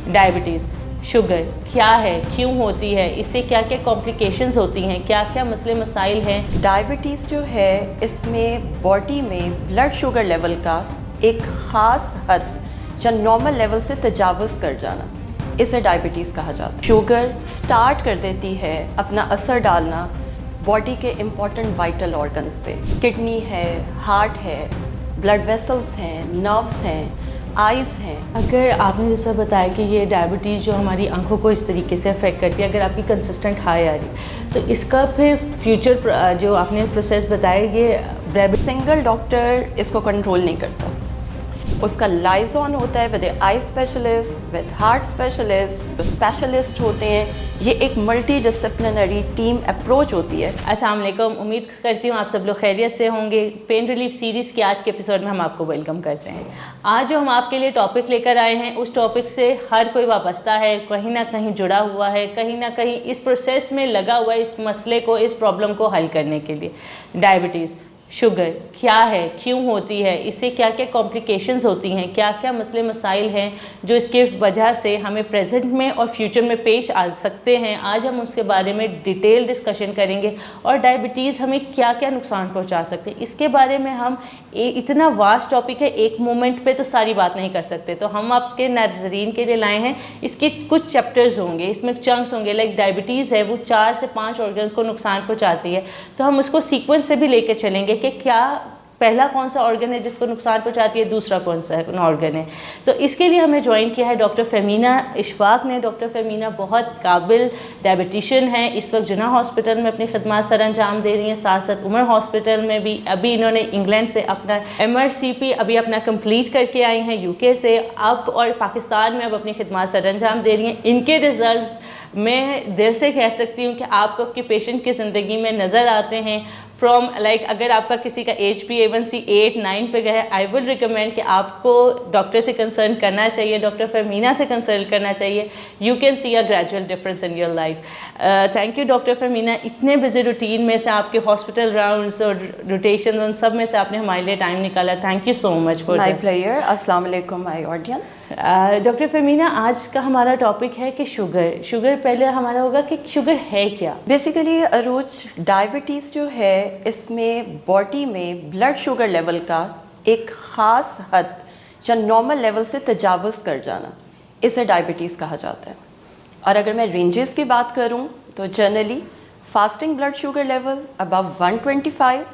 Diabetes, sugar क्या है, क्यों होती है, इससे क्या क्या कॉम्प्लिकेशंस होती हैं, क्या क्या मसले मसाइल हैं। डायबिटीज़ जो है इसमें बॉडी में ब्लड शुगर लेवल का एक ख़ास हद या नॉर्मल लेवल से तजावुज़ कर जाना, इसे डायबिटीज़ कहा जाता है। शुगर स्टार्ट कर देती है अपना असर डालना बॉडी के इम्पॉर्टेंट वाइटल ऑर्गन्स पे। किडनी है, हार्ट है, ब्लड वेसल्स हैं, नर्व्स हैं, आइज़ हैं। अगर आपने जैसा बताया कि ये डायबिटीज़ जो हमारी आंखों को इस तरीके से अफेक्ट करती है, अगर आपकी कंसिस्टेंट हाई आ रही है तो इसका फिर फ्यूचर जो आपने प्रोसेस बताया, ये सिंगल डॉक्टर इसको कंट्रोल नहीं करता। उसका लाइजॉन होता है with eye specialist, with heart specialist, जो स्पेशलिस्ट होते हैं। ये एक मल्टी डिसिप्लिनरी टीम अप्रोच होती है। अस्सलाम वालेकुम, उम्मीद करती हूँ आप सब लोग खैरियत से होंगे। पेन रिलीफ सीरीज़ के आज के एपिसोड में हम आपको वेलकम करते हैं। आज जो हम आपके लिए टॉपिक लेकर आए हैं, उस टॉपिक से हर कोई वाबस्ता है, कहीं ना कहीं जुड़ा हुआ है, कहीं ना कहीं इस प्रोसेस में लगा हुआ है, इस मसले को, इस प्रॉब्लम को हल करने के लिए। डायबिटीज़, शुगर क्या है, क्यों होती है, इससे क्या क्या कॉम्प्लिकेशंस होती हैं, क्या क्या मसले मसाइल हैं जो इसके वजह से हमें प्रेजेंट में और फ्यूचर में पेश आ सकते हैं। आज हम उसके बारे में डिटेल डिस्कशन करेंगे और डायबिटीज़ हमें क्या क्या नुकसान पहुंचा सकते हैं इसके बारे में। हम इतना वास्ट टॉपिक है, एक मोमेंट पे तो सारी बात नहीं कर सकते, तो हम आपके नाज़रीन के लिए लाए हैं। इसके कुछ चैप्टर्स होंगे, इसमें चंक्स होंगे। लाइक डायबिटीज़ है वो 4 से 5 ऑर्गन्स को नुकसान पहुँचाती है, तो हम उसको सीक्वेंस से भी लेकर चलेंगे कि क्या पहला कौन सा ऑर्गन है जिसको नुकसान पहुंचाती है, दूसरा कौन सा ऑर्गन है। तो इसके लिए हमें ज्वाइन किया है डॉक्टर फेमीना इशफाक ने। डॉक्टर फेमीना बहुत काबिल डायबिटिशियन है, इस वक्त जुना हॉस्पिटल में अपनी खिदमत सर अंजाम दे रही हैं। साथ साथ उमर हॉस्पिटल में भी अभी इन्होंने इंग्लैंड से अपना MRCP अभी अपना कंप्लीट करके आई हैं UK से अब, और पाकिस्तान में अब अपनी खिदमत सर अंजाम दे रही हैं। इनके रिजल्ट्स मैं दिल से कह सकती हूँ कि आपको आपके पेशेंट की ज़िंदगी में नज़र आते हैं। फ्रॉम लाइक अगर आपका किसी का HbA1c 8-9 पे गया है, आई वुड रिकमेंड कि आपको डॉक्टर से कंसल्ट करना चाहिए, डॉक्टर फेमीना से कंसल्ट करना चाहिए। You can see a gradual difference in your life. Thank you doctor Femina, इतने बिजी रूटीन में से, आपके हॉस्पिटल राउंड्स और रोटेशन उन सब में से आपने हमारे लिए टाइम निकाला। Thank you so much for my pleasure. अस्सलाम वालेकुम माय ऑडियंस। डॉक्टर फेमीना, आज का हमारा टॉपिक है कि शुगर पहले हमारा होगा कि शुगर है क्या। बेसिकली अरूज, डायबिटीज़ जो है इसमें बॉडी में ब्लड शुगर लेवल का एक ख़ास हद या नॉर्मल लेवल से तजावुज़ कर जाना, इसे डायबिटीज़ कहा जाता है। और अगर मैं रेंजेस की बात करूं तो generally fasting blood sugar level above 125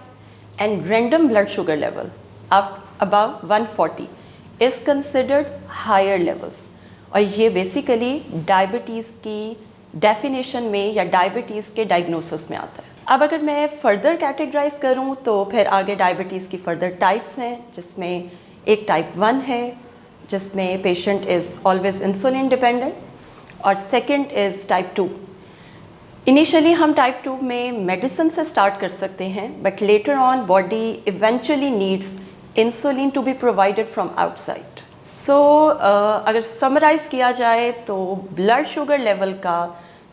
and random blood sugar level above 140 is considered higher levels. और ये बेसिकली डायबिटीज़ की डेफिनेशन में या डायबिटीज़ के डायग्नोसिस में आता है। अब अगर मैं फ़र्दर कैटेगराइज करूं तो फिर आगे डायबिटीज़ की फ़र्दर टाइप्स हैं, जिसमें एक टाइप 1 है जिसमें patient is always insulin dependent, और सेकंड इज़ टाइप 2। इनिशियली हम टाइप 2 में मेडिसिन से स्टार्ट कर सकते हैं, but later on body eventually needs insulin to be provided from outside. So अगर समराइज़ किया जाए तो ब्लड शुगर लेवल का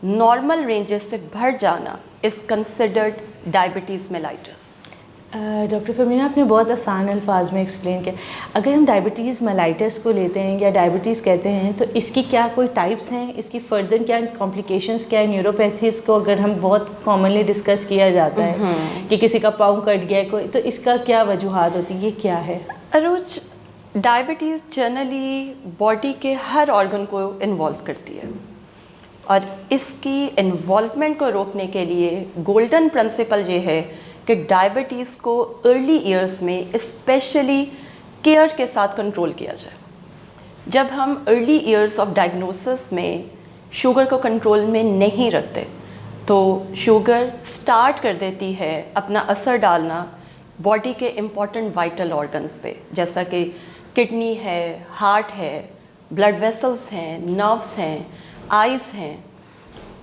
नॉर्मल रेंजेस से बढ़ जाना is considered diabetes mellitus. Doctor Femina, आपने बहुत आसान अल्फाज में एक्सप्लेन किया। अगर हम डायबिटीज़ मेलाइटस को लेते हैं या डायबिटीज़ कहते हैं, तो इसकी क्या कोई टाइप्स हैं, इसकी फर्दर क्या कॉम्प्लिकेशंस क्या है? न्यूरोपैथीज़ को अगर हम बहुत कॉमनली डिस्कस किया जाता है कि किसी का पाँव कट गया है कोई, तो इसका क्या वजूहात होती है, ये क्या है? अरुज, डायबिटीज़ जनरली बॉडी के हर ऑर्गन को इन्वॉल्व करती है, और इसकी इन्वॉल्वमेंट को रोकने के लिए गोल्डन प्रिंसिपल ये है कि डायबिटीज़ को अर्ली ईयर्स में स्पेशली केयर के साथ कंट्रोल किया जाए। जब हम अर्ली ईयर्स ऑफ डायग्नोसिस में शुगर को कंट्रोल में नहीं रखते तो शुगर स्टार्ट कर देती है अपना असर डालना बॉडी के इम्पॉर्टेंट वाइटल ऑर्गन्स पे, जैसा कि किडनी है, हार्ट है, ब्लड वेसल्स हैं, नर्व्स हैं, आइज़ हैं।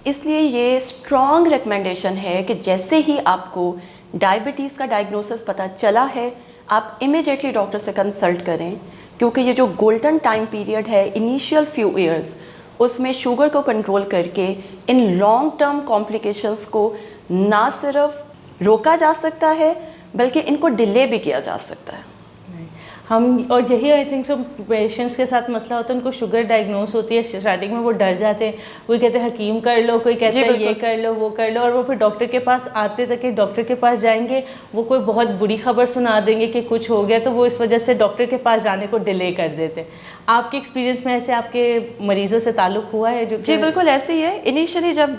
इसलिए ये स्ट्रॉन्ग रिकमेंडेशन है कि जैसे ही आपको डायबिटीज़ का डायग्नोसिस पता चला है, आप इमीडिएटली डॉक्टर से कंसल्ट करें, क्योंकि ये जो गोल्डन टाइम पीरियड है इनिशियल फ्यू ईयर्स, उसमें शुगर को कंट्रोल करके इन लॉन्ग टर्म कॉम्प्लिकेशंस को ना सिर्फ रोका जा सकता है बल्कि इनको डिले भी किया जा सकता है। ہم اور یہی آئی تھنک سو پیشنٹس کے ساتھ مسئلہ ہوتا ہے, ان کو شوگر ڈائگنوز ہوتی ہے, اسٹارٹنگ میں وہ ڈر جاتے ہیں, کوئی کہتے ہیں حکیم کر لو, کوئی کہتا ہے یہ کر لو وہ کر لو, اور وہ پھر ڈاکٹر کے پاس آتے تک کہ ڈاکٹر کے پاس جائیں گے, وہ کوئی بہت بری خبر سنا دیں گے کہ کچھ ہو گیا, تو وہ اس وجہ سے ڈاکٹر کے پاس جانے کو ڈیلے کر دیتے. آپ کے ایکسپیرینس میں ایسے آپ کے مریضوں سے تعلق ہوا ہے جو؟ جی بالکل ایسے ہی ہے. انیشلی جب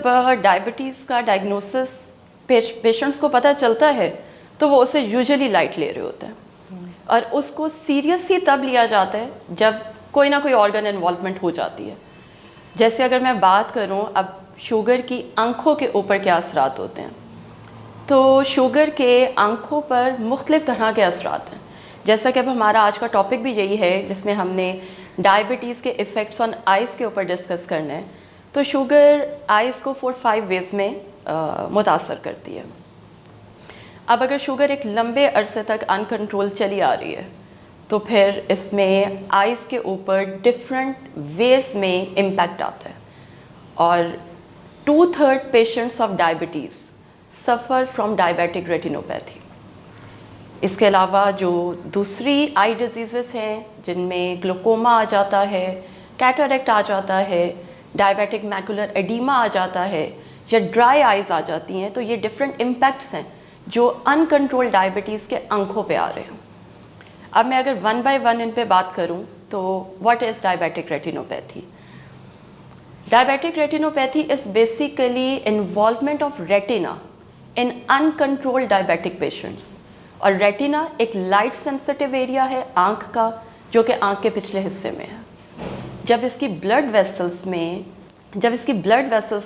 ڈائبٹیز کا ڈائگنوسس پیشنٹس کو پتہ چلتا ہے تو وہ اسے یوزلی لائٹ لے رہے ہوتے ہیں, اور اس کو سیریس ہی تب لیا جاتا ہے جب کوئی نہ کوئی آرگن انوالومنٹ ہو جاتی ہے. جیسے اگر میں بات کروں اب شوگر کی آنکھوں کے اوپر کیا اثرات ہوتے ہیں, تو شوگر کے آنکھوں پر مختلف طرح کے اثرات ہیں. جیسا کہ اب ہمارا آج کا ٹاپک بھی یہی ہے جس میں ہم نے ڈائبٹیز کے ایفیکٹس آن آئز کے اوپر ڈسکس کرنا ہے. تو شوگر آئز کو 4-5 ویز میں متاثر کرتی ہے. اب اگر شوگر ایک لمبے عرصے تک ان کنٹرول چلی آ رہی ہے تو پھر اس میں آئز کے اوپر ڈفرینٹ ویز میں امپیکٹ آتا ہے, اور 2/3 patients of diabetes suffer from diabetic retinopathy. اس کے علاوہ جو دوسری آئی ڈیزیزز ہیں جن میں گلوکوما آ جاتا ہے, کیٹاریکٹ آ جاتا ہے, ڈائبیٹک میکولر ایڈیما آ جاتا ہے, یا ڈرائی آئیز آ جاتی ہیں, تو یہ ڈفرینٹ امپیکٹس ہیں جو ان کنٹرول ڈائبٹیز کے آنکھوں پہ آ رہے ہیں. اب میں اگر 1 by 1 ان پہ بات کروں تو what is diabetic retinopathy? Diabetic retinopathy is basically involvement of retina in uncontrolled diabetic patients. اور ریٹینا ایک لائٹ سینسٹیو ایریا ہے آنکھ کا جو کہ آنکھ کے پچھلے حصے میں ہے. جب اس کی بلڈ ویسلز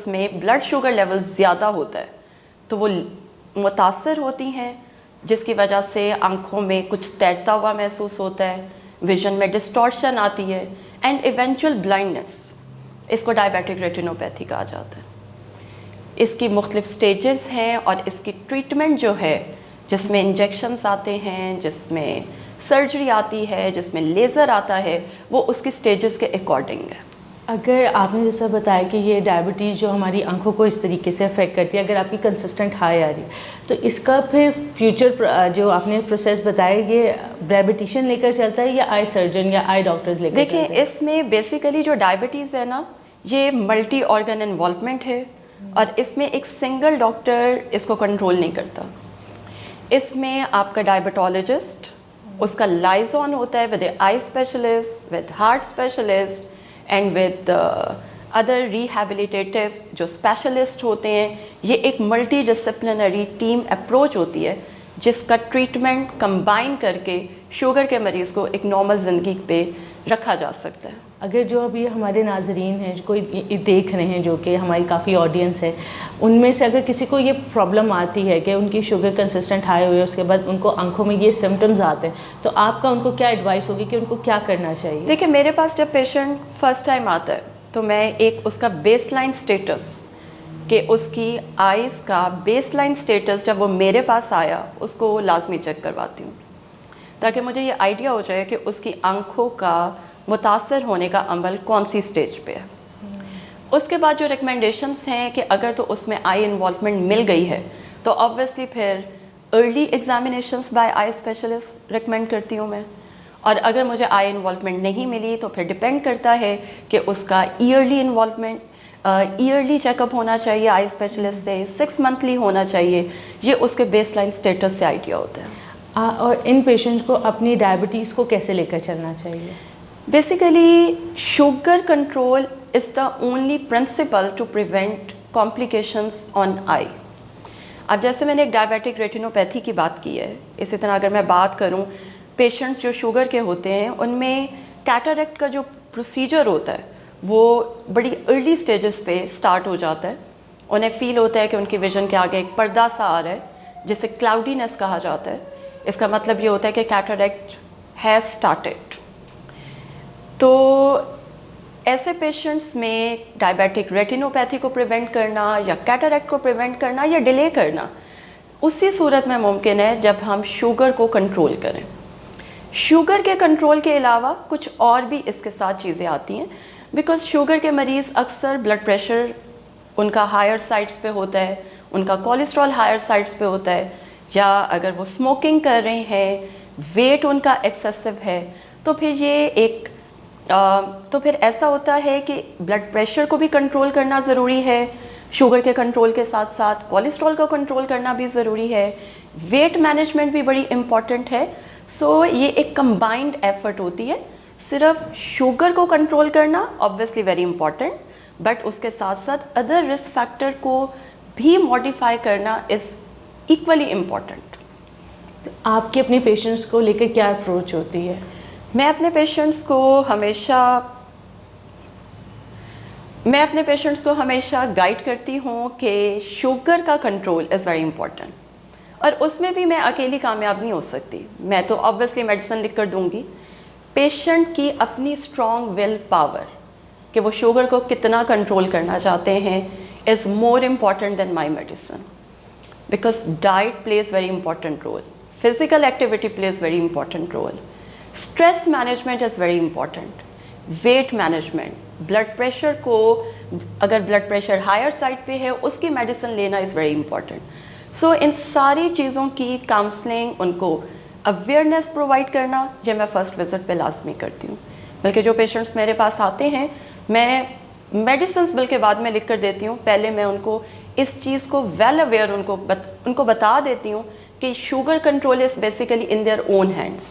میں بلڈ شوگر لیول زیادہ ہوتا ہے تو وہ متاثر ہوتی ہیں, جس کی وجہ سے آنکھوں میں کچھ تیرتا ہوا محسوس ہوتا ہے, ویژن میں ڈسٹورشن آتی ہے, اینڈ ایونچوئل بلائنڈنس. اس کو ڈائبیٹک ریٹینوپیتھی کہا جاتا ہے. اس کی مختلف سٹیجز ہیں, اور اس کی ٹریٹمنٹ جو ہے جس میں انجیکشنز آتے ہیں, جس میں سرجری آتی ہے, جس میں لیزر آتا ہے, وہ اس کی سٹیجز کے اکارڈنگ ہے. اگر آپ نے جیسا بتایا کہ یہ ڈائبٹیز جو ہماری آنکھوں کو اس طریقے سے افیکٹ کرتی ہے, اگر آپ کی کنسسٹنٹ ہائی آ رہی ہے تو اس کا پھر فیوچر جو آپ نے پروسیس بتایا یہ ڈائبٹیشین لے کر چلتا ہے یا آئی سرجن یا آئی ڈاکٹرز لے کر چلتے ہیں؟ دیکھیں اس میں بیسیکلی جو ڈائبٹیز ہے نا یہ ملٹی آرگن انوالومنٹ ہے, اور اس میں ایک سنگل ڈاکٹر اس کو کنٹرول نہیں کرتا. اس میں آپ کا ڈائبٹالوجسٹ, اس کا لائزون ہوتا ہے with a eye specialist, with heart specialist, and with other rehabilitative جو اسپیشلسٹ ہوتے ہیں. یہ ایک ملٹی ڈسپلنری ٹیم اپروچ ہوتی ہے جس کا ٹریٹمنٹ کمبائن کر کے شوگر کے مریض کو ایک نارمل زندگی پہ رکھا جا سکتا ہے. اگر جو ابھی ہمارے ناظرین ہیں جو کوئی دیکھ رہے ہیں, جو کہ ہماری کافی آڈینس ہے, ان میں سے اگر کسی کو یہ پرابلم آتی ہے کہ ان کی شوگر کنسسٹنٹ ہائی ہوئی ہے, اس کے بعد ان کو آنکھوں میں یہ سمٹمز آتے ہیں, تو آپ کا ان کو کیا ایڈوائس ہوگی کہ ان کو کیا کرنا چاہیے؟ دیکھیں میرے پاس جب پیشنٹ فرسٹ ٹائم آتا ہے تو میں ایک اس کا بیس لائن اسٹیٹس کہ اس کی آئیز کا بیس لائن اسٹیٹس جب وہ میرے پاس آیا اس کو لازمی چیک کرواتی ہوں, تاکہ مجھے یہ آئیڈیا ہو جائے کہ اس کی آنکھوں کا متاثر ہونے کا عمل کون سی سٹیج پہ ہے. اس کے بعد جو ریکمنڈیشنس ہیں کہ اگر تو اس میں آئی انوالومنٹ مل گئی ہے تو آبویسلی پھر early examinations by I specialist recommend کرتی ہوں میں, اور اگر مجھے آئی انوالومنٹ نہیں ملی تو پھر ڈپینڈ کرتا ہے کہ اس کا ایئرلی چیک اپ ہونا چاہیے آئی اسپیشلسٹ سے, 6 منتھلی ہونا چاہیے. یہ اس کے بیس لائن اسٹیٹس سے آئیڈیا ہوتا ہے. اور ان پیشنٹ کو اپنی ڈائبٹیز کو کیسے لے کر چلنا چاہیے؟ Basically sugar control is the only principle to prevent complications on eye. اب جیسے میں نے ایک ڈائبیٹک ریٹینوپیتھی کی بات کی ہے, اسی طرح اگر میں بات کروں پیشنٹس جو شوگر کے ہوتے ہیں ان میں کیٹاریکٹ کا جو پروسیجر ہوتا ہے وہ بڑی ارلی سٹیجز پہ سٹارٹ ہو جاتا ہے. انہیں فیل ہوتا ہے کہ ان کی ویژن کے آگے ایک پردہ سا آ رہا ہے جسے کلاؤڈینس کہا جاتا ہے. اس کا مطلب یہ ہوتا ہے کہ کیٹاریکٹ ہیز سٹارٹیڈ. تو ایسے پیشنٹس میں ڈائبیٹک ریٹینوپیتھی کو پریونٹ کرنا یا کیٹاریکٹ کو پریونٹ کرنا یا ڈیلے کرنا اسی صورت میں ممکن ہے جب ہم شوگر کو کنٹرول کریں. شوگر کے کنٹرول کے علاوہ کچھ اور بھی اس کے ساتھ چیزیں آتی ہیں, بیکاز شوگر کے مریض اکثر بلڈ پریشر ان کا ہائر سائڈس پہ ہوتا ہے, ان کا کولیسٹرول ہائر سائڈس پہ ہوتا ہے, یا اگر وہ اسموکنگ کر رہے ہیں, वेट उनका एक्सेसिव है, तो फिर ये एक तो फिर ऐसा होता है कि ब्लड प्रेशर को भी कंट्रोल करना ज़रूरी है, शुगर के कंट्रोल के साथ साथ कोलेस्ट्रॉल को कंट्रोल करना भी ज़रूरी है, वेट मैनेजमेंट भी बड़ी इम्पॉर्टेंट है। सो ये एक कंबाइंड एफर्ट होती है। सिर्फ शुगर को कंट्रोल करना ऑब्वियसली वेरी इंपॉर्टेंट, बट उसके साथ साथ अदर रिस्क फैक्टर को भी मॉडिफाई करना इज़ इक्वली इम्पॉर्टेंट। तो आपके अपने पेशेंट्स को लेकर क्या अप्रोच होती है? मैं अपने पेशेंट्स को हमेशा गाइड करती हूँ कि शुगर का कंट्रोल इज़ वेरी इंपॉर्टेंट, और उसमें भी मैं अकेली कामयाब नहीं हो सकती। मैं तो ऑब्वियसली मेडिसिन लिख कर दूँगी। पेशेंट की अपनी स्ट्रॉन्ग विल पावर कि वो शुगर को कितना कंट्रोल करना चाहते हैं is more important than my medicine, because diet plays very important role, physical activity plays very important role, stress management is very important, weight management, blood pressure को अगर blood pressure higher side पे है उसकी medicine लेना is very important. सो इन सारी चीज़ों की counselling, उनको अवेयरनेस प्रोवाइड करना, ये मैं फ़र्स्ट विज़िट पे लाजमी करती हूँ। बल्कि जो पेशेंट्स मेरे पास आते हैं, मैं मेडिसिन बल्कि बाद में लिख कर देती हूँ, पहले मैं उनको इस चीज़ को वेल अवेयर उनको बता देती हूँ कि sugar control is basically in their own hands.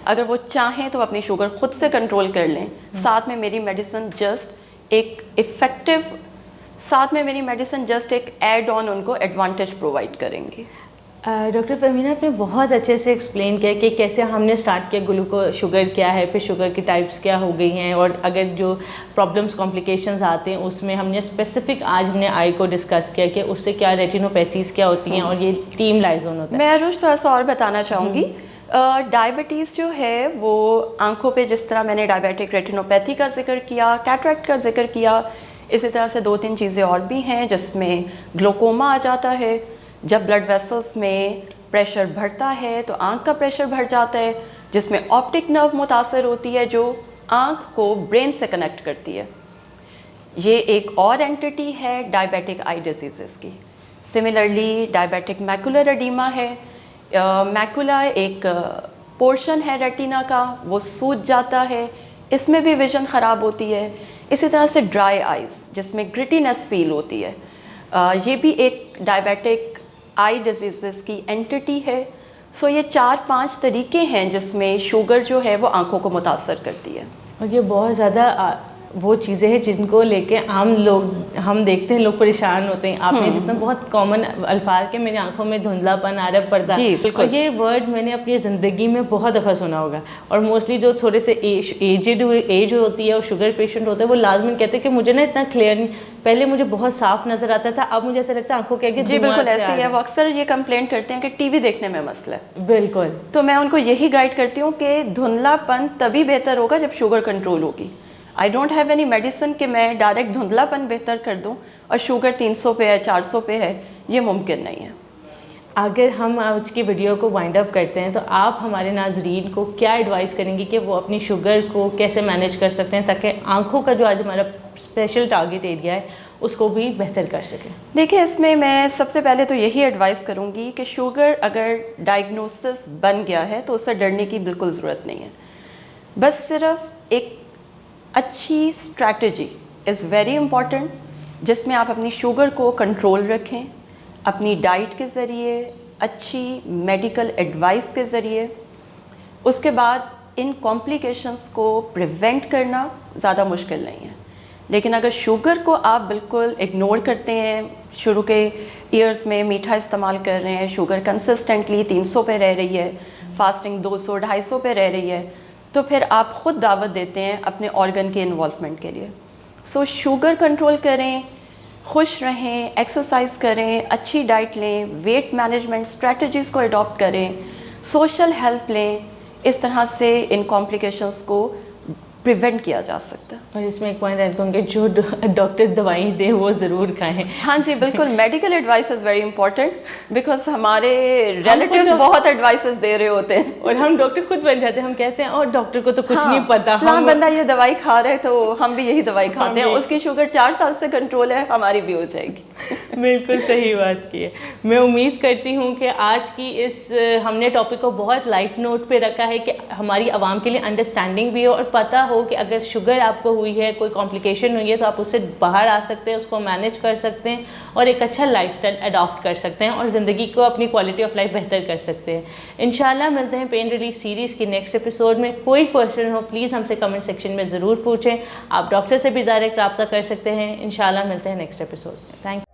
अगर वो चाहें तो अपनी शुगर खुद से कंट्रोल कर लें, साथ में मेरी मेडिसिन जस्ट एक इफ़ेक्टिव, साथ में मेरी मेडिसिन जस्ट एक ऐड ऑन उनको एडवांटेज प्रोवाइड करेंगी। डॉक्टर परवीना, आपने बहुत अच्छे से एक्सप्लेन किया कि कैसे हमने स्टार्ट किया, ग्लूको शुगर क्या है, फिर शुगर की टाइप्स क्या हो गई हैं, और अगर जो प्रॉब्लम्स कॉम्प्लिकेशंस आते हैं उसमें हमने स्पेसिफिक आज हमने आई को डिस्कस किया कि उससे क्या रेटिनोपैथीज़ क्या होती हैं, और ये टीम लाइजोन होता है। मैं अरुष थोड़ा सा और बताना चाहूँगी। डायबिटीज़ जो है वो आंखों पे, जिस तरह मैंने डायबिटिक रेटिनोपैथी का जिक्र किया, कैटरैक्ट का जिक्र किया, इसी तरह से 2-3 चीज़ें और भी हैं जिसमें ग्लोकोमा आ जाता है। जब ब्लड वेसल्स में प्रेशर बढ़ता है तो आँख का प्रेशर बढ़ जाता है, जिसमें ऑप्टिक नर्व मुतासर होती है जो आँख को ब्रेन से कनेक्ट करती है। ये एक और एंटिटी है डायबिटिक आई डिजीज़ की। सिमिलरली डायबिटिक मैकुलर एडीमा है। मैकुला एक पोर्शन है रेटिना का, वो सूज जाता है, इसमें भी विजन ख़राब होती है। इसी तरह से ड्राई आइज़ जिसमें ग्रिटीनेस फील होती है, ये भी एक डायबिटिक आई डिजीज़ की एंटिटी है। सो ये 4-5 तरीके हैं जिसमें शुगर जो है वो आँखों को मुतासर करती है। और ये बहुत ज़्यादा वो चीज़ें हैं जिनको लेके आम लोग, हम देखते हैं लोग परेशान होते हैं। आपने जिसमें बहुत कॉमन अल्फाज के मेरी आंखों में धुंधलापन आ रहा है, पर्दा, जी बिल्कुल, और ये वर्ड मैंने अपनी ज़िंदगी में बहुत दफ़ा सुना होगा। और मोस्टली जो थोड़े से एज होती है और शुगर पेशेंट होते हैं, वो लाजमी कहते हैं कि मुझे ना इतना क्लियर नहीं, पहले मुझे बहुत साफ नज़र आता था, अब मुझे ऐसा लगता है आंखों के आगे। जी बिल्कुल ऐसे ही है। वो अक्सर ये कंप्लेंट करते हैं कि टीवी देखने में मसला है। बिल्कुल। तो मैं उनको यही गाइड करती हूँ कि धुंधलापन तभी बेहतर होगा जब शुगर कंट्रोल होगी। I don't have any medicine कि मैं डायरेक्ट धुंधलापन बेहतर कर दूं और शुगर 300 पे है, 400 पे है, ये मुमकिन नहीं है। अगर हम आज की वीडियो को वाइंड अप करते हैं तो आप हमारे नाजरीन को क्या एडवाइस करेंगे कि वो अपनी शुगर को कैसे मैनेज कर सकते हैं ताकि आंखों का जो आज हमारा स्पेशल टारगेट एरिया है उसको भी बेहतर कर सकें? देखिए, इसमें मैं सबसे पहले तो यही एडवाइस करूँगी कि शुगर अगर डायग्नोसिस बन गया है तो उससे डरने की बिल्कुल ज़रूरत नहीं है। बस सिर्फ एक अच्छी स्ट्रैटेजी इज़ वेरी इम्पॉर्टेंट, जिसमें आप अपनी शुगर को कंट्रोल रखें, अपनी डाइट के ज़रिए, अच्छी मेडिकल एडवाइस के ज़रिए। उसके बाद इन कॉम्प्लिकेशंस को प्रिवेंट करना ज़्यादा मुश्किल नहीं है। लेकिन अगर शुगर को आप बिल्कुल इग्नोर करते हैं, शुरू के ईयर्स में मीठा इस्तेमाल कर रहे हैं, शुगर कंसिस्टेंटली 300 पे रह रही है, फास्टिंग 200-250 पे रह रही है, तो फिर आप ख़ुद दावत देते हैं अपने ऑर्गन के इन्वॉल्वमेंट के लिए। सो शुगर कंट्रोल करें, खुश रहें, एक्सरसाइज करें, अच्छी डाइट लें, वेट मैनेजमेंट स्ट्रेटजीज़ को अडॉप्ट करें, सोशल हेल्प लें। इस तरह से इन कॉम्प्लिकेशंस को प्रिवेंट किया जा सकता है। और इसमें एक पॉइंट ऐड करूँगी, जो डॉक्टर दवाई दे वो ज़रूर खाएं। हाँ जी बिल्कुल, medical advice is very important, because हमारे रिलेटिव्स बहुत एडवाइसेस दे रहे होते हैं और हम डॉक्टर खुद बन जाते हैं, हम कहते हैं और डॉक्टर को तो कुछ नहीं पता, फलां बंदा ये दवाई खा रहा है तो हम भी यही दवाई खाते हैं, भी। उसकी शुगर 4 साल से कंट्रोल है, हमारी भी हो जाएगी। बिल्कुल सही बात की है। मैं उम्मीद करती हूँ कि आज की इस हमने टॉपिक को बहुत लाइट नोट पे रखा है कि हमारी आवाम के लिए अंडरस्टैंडिंग भी हो और पता हो कि अगर शुगर आपको हुई है, कोई कॉम्प्लिकेशन हुई है, तो आप उससे बाहर आ सकते हैं, उसको मैनेज कर सकते हैं और एक अच्छा लाइफस्टाइल अडॉप्ट कर सकते हैं और ज़िंदगी को, अपनी क्वालिटी ऑफ लाइफ बेहतर कर सकते हैं। इंशाल्लाह मिलते हैं पेन रिलीफ सीरीज़ की नेक्स्ट एपिसोड में। कोई क्वेश्चन हो प्लीज़ हमसे कमेंट सेक्शन में ज़रूर पूछें। आप डॉक्टर से भी डायरेक्ट रब्ता कर सकते हैं। इंशाल्लाह मिलते हैं नेक्स्ट एपिसोड में। Thank you.